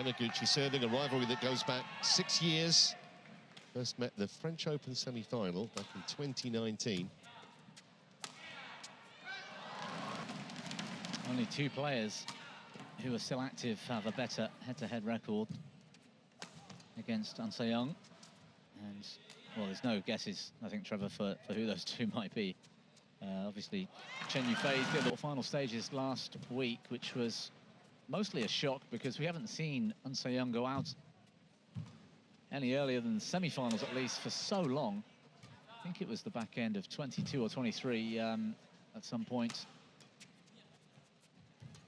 Yamaguchi serving, a rivalry that goes back 6 years. First met the French Open semi-final back in 2019. Only two players who are still active have a better head-to-head record against Sanseyoung. And, well, there's no guesses, I think, Trevor, for who those two might be. Obviously, Chen Yufei's did the final stages last week, which was mostly a shock because we haven't seen Sanseyoung go out any earlier than the semi-finals, at least, for so long. I think it was the back end of 22 or 23 at some point.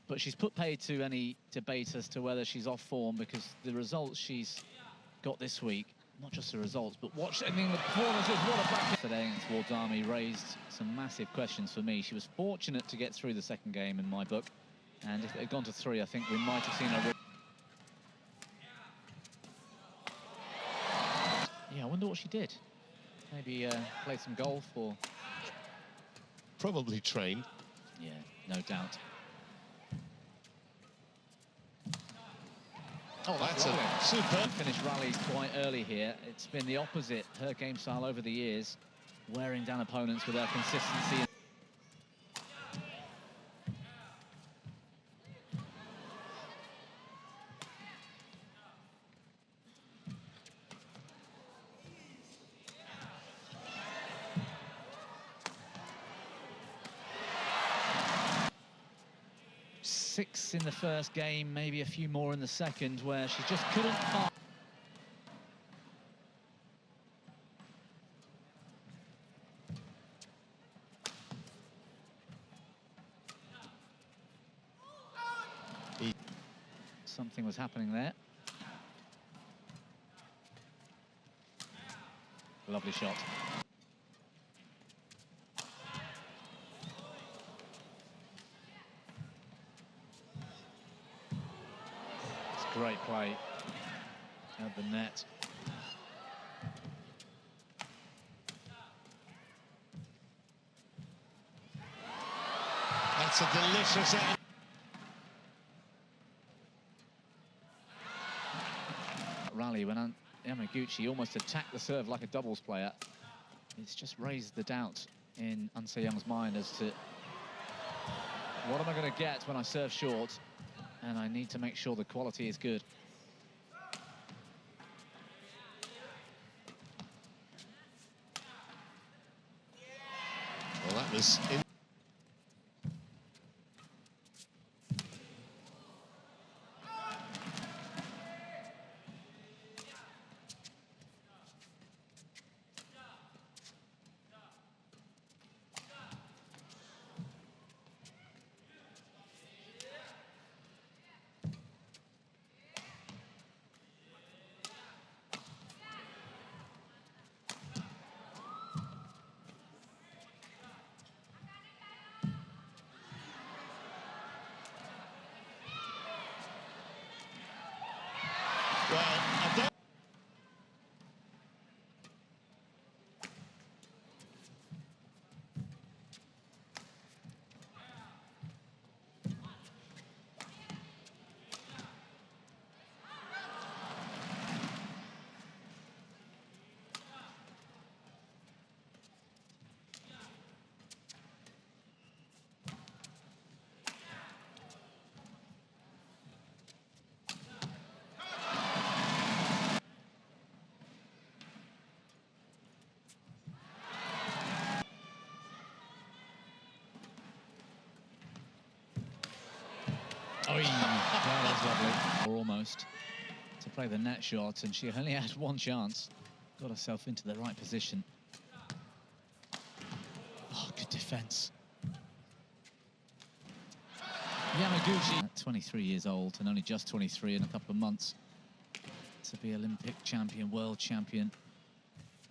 But she's put paid to any debate as to whether she's off form, because the results she's got this week, not just the results, but watching the performances, what a back today against Wardami raised some massive questions for me. She was fortunate to get through the second game in my book, and if it had gone to 3, I think we might have seen her. Yeah, I wonder what she did. Maybe played some golf or... Probably trained. Yeah, no doubt. Oh, that's a superb finish. Rallies quite early here. It's been the opposite, her game style over the years, wearing down opponents with her consistency. Six in the first game, maybe a few more in the second, where she just couldn't find. Something was happening there. Lovely shot. Great play at the net. That's a delicious end. Rally when Yamaguchi almost attacked the serve like a doubles player. It's just raised the doubt in Sanseyoung's mind as to what am I going to get when I serve short, and I need to make sure the quality is good. Well, that was in. Well, I don't... Oh, that was lovely. Or almost to play the net shot, and she only had one chance. Got herself into the right position. Oh, good defense. Yamaguchi, 23 years old, and only just 23 in a couple of months to be Olympic champion, world champion,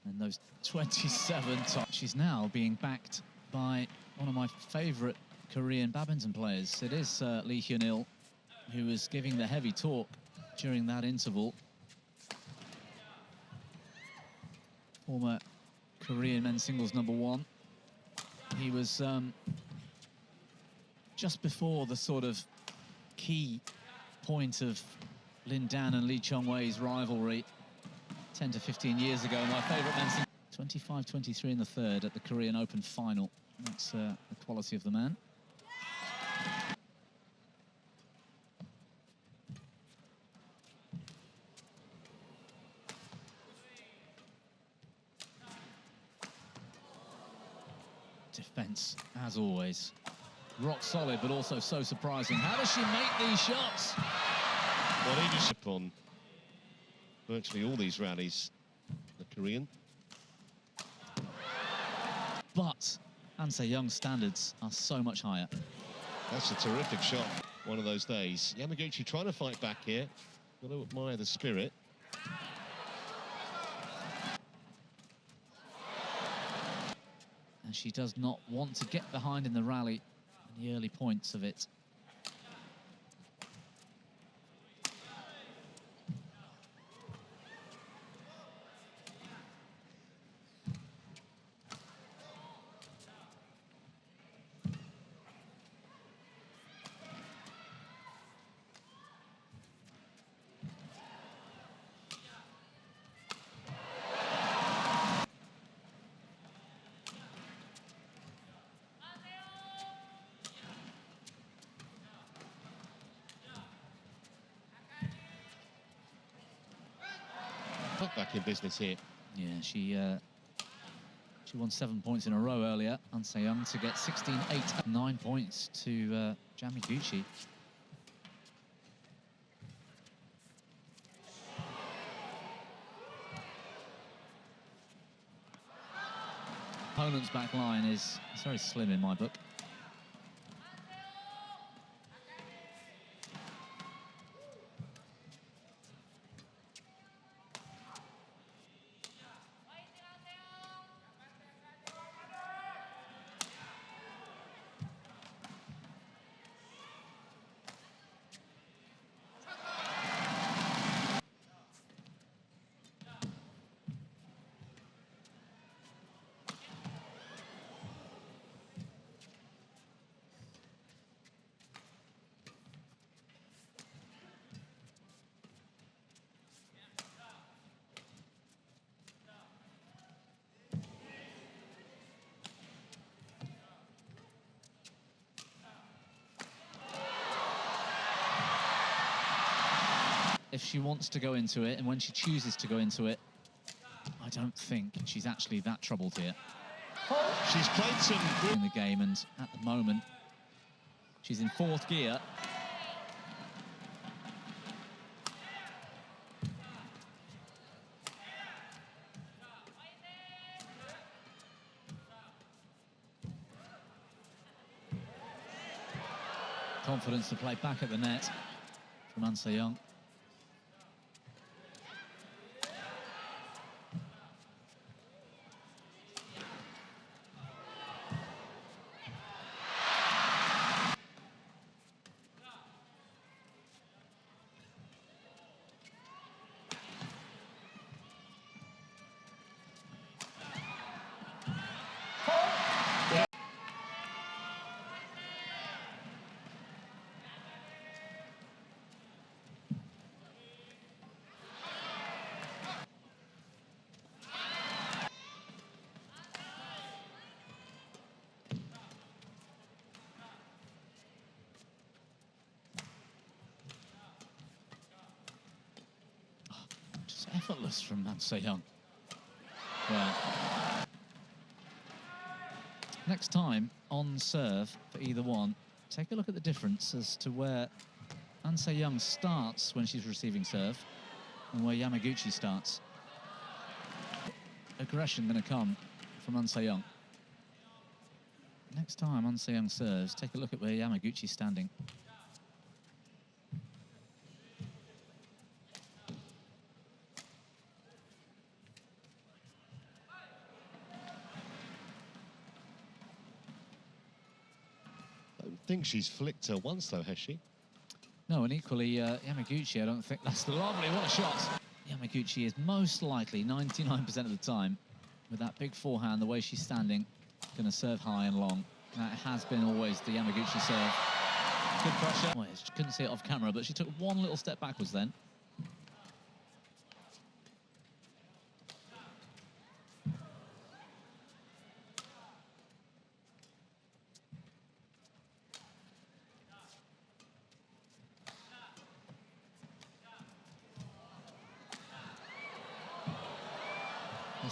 and those 27 times. She's now being backed by one of my favorite Korean badminton players. It is Lee Hyun-il, who was giving the heavy talk during that interval. Former Korean men's singles #1. He was just before the sort of key point of Lin Dan and Lee Chong-wei's rivalry 10 to 15 years ago. My favourite men's 25-23 in the third at the Korean Open final. That's the quality of the man. Defence, as always, rock solid, but also so surprising. How does she make these shots? Well, leadership on virtually all these rallies, the Korean. But An Se-young's standards are so much higher. That's a terrific shot. One of those days. Yamaguchi trying to fight back here. Got to admire the spirit. And she does not want to get behind in the rally in the early points of it. Back in business here. Yeah, she won 7 points in a row earlier. An Se-young to get 16-8, 9 points to Yamaguchi. Opponent's back line is very slim in my book. If she wants to go into it, and when she chooses to go into it, I don't think she's actually that troubled here. She's played some in the game, and at the moment, she's in fourth gear. Confidence to play back at the net from An Se-young. Effortless from An Se-young. Well, next time on serve for either one, take a look at the difference as to where An Se-young starts when she's receiving serve and where Yamaguchi starts. Aggression going to come from An Se-young. Next time An Se-young serves, take a look at where Yamaguchi's standing. I think she's flicked her once though, has she? No, and equally Yamaguchi, I don't think that's lovely. What a shot! Yamaguchi is most likely 99% of the time with that big forehand, the way she's standing, going to serve high and long. That has been always the Yamaguchi serve. Good pressure. Well, she couldn't see it off camera, but she took one little step backwards then.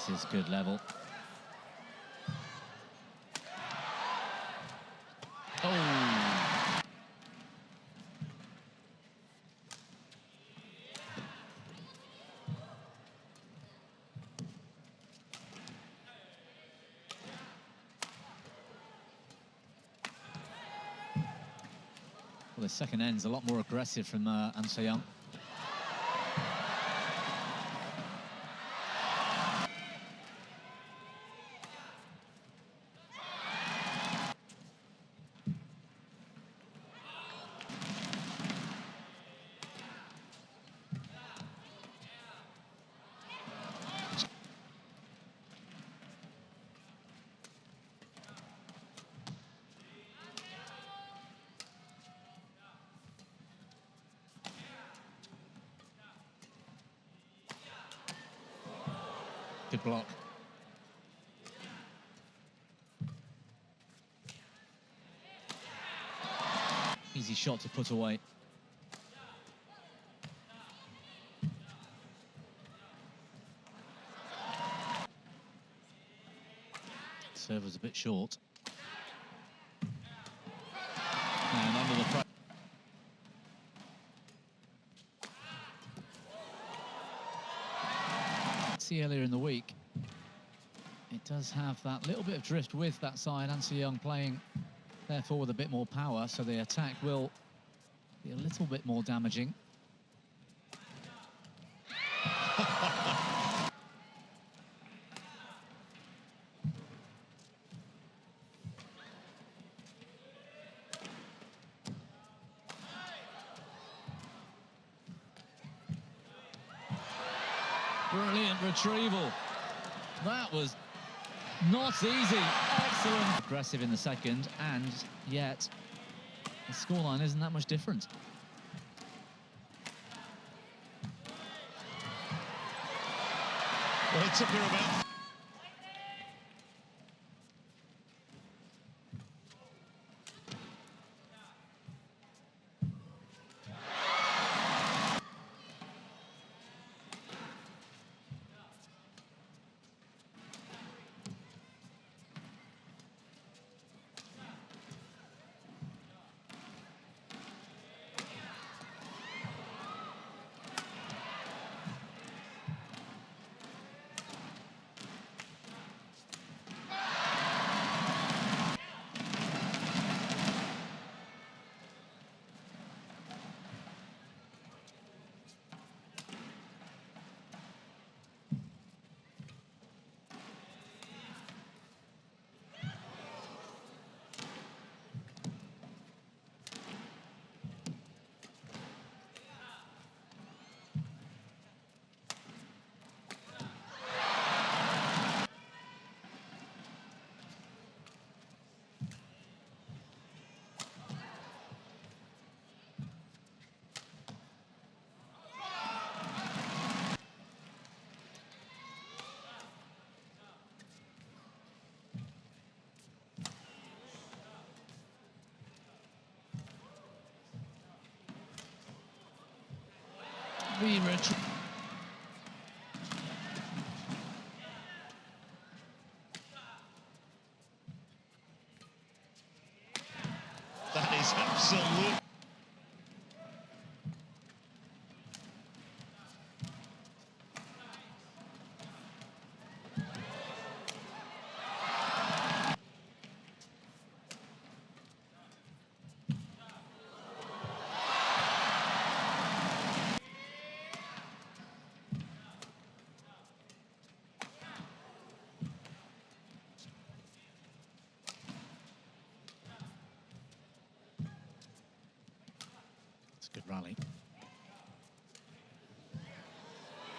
This is good level. Oh! Well, the second end's a lot more aggressive from Seyoung. Good block. Easy shot to put away. Serve was a bit short. And under the pressure. See earlier in the week, it does have that little bit of drift with that side. Seyoung playing, therefore, with a bit more power, so the attack will be a little bit more damaging. Brilliant retrieval. That was not easy. Excellent. Aggressive in the second, and yet the scoreline isn't that much different. Well, it took her about... That is absolute. Good rally.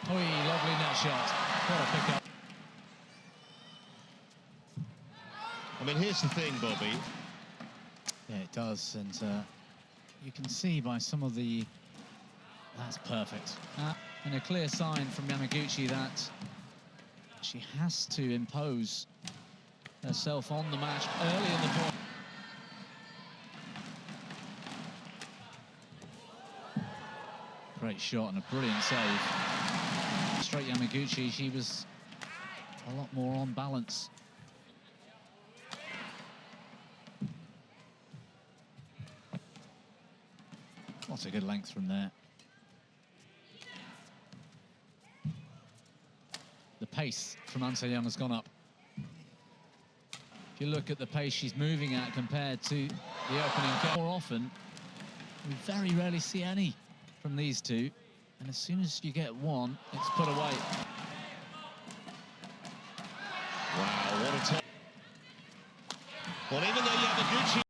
Oh, lovely net shot. What a pick-up. I mean, here's the thing, Bobby. Yeah, it does, and you can see by some of the... That's perfect. And a clear sign from Yamaguchi that she has to impose herself on the match early in the point. Great shot and a brilliant save. Straight Yamaguchi, she was a lot more on balance. What a good length from there. The pace from An-Se-young has gone up. If you look at the pace she's moving at compared to the opening, more often, we very rarely see any from these two. And as soon as you get one, it's put away. Wow, what a time. Well, even though Yamaguchi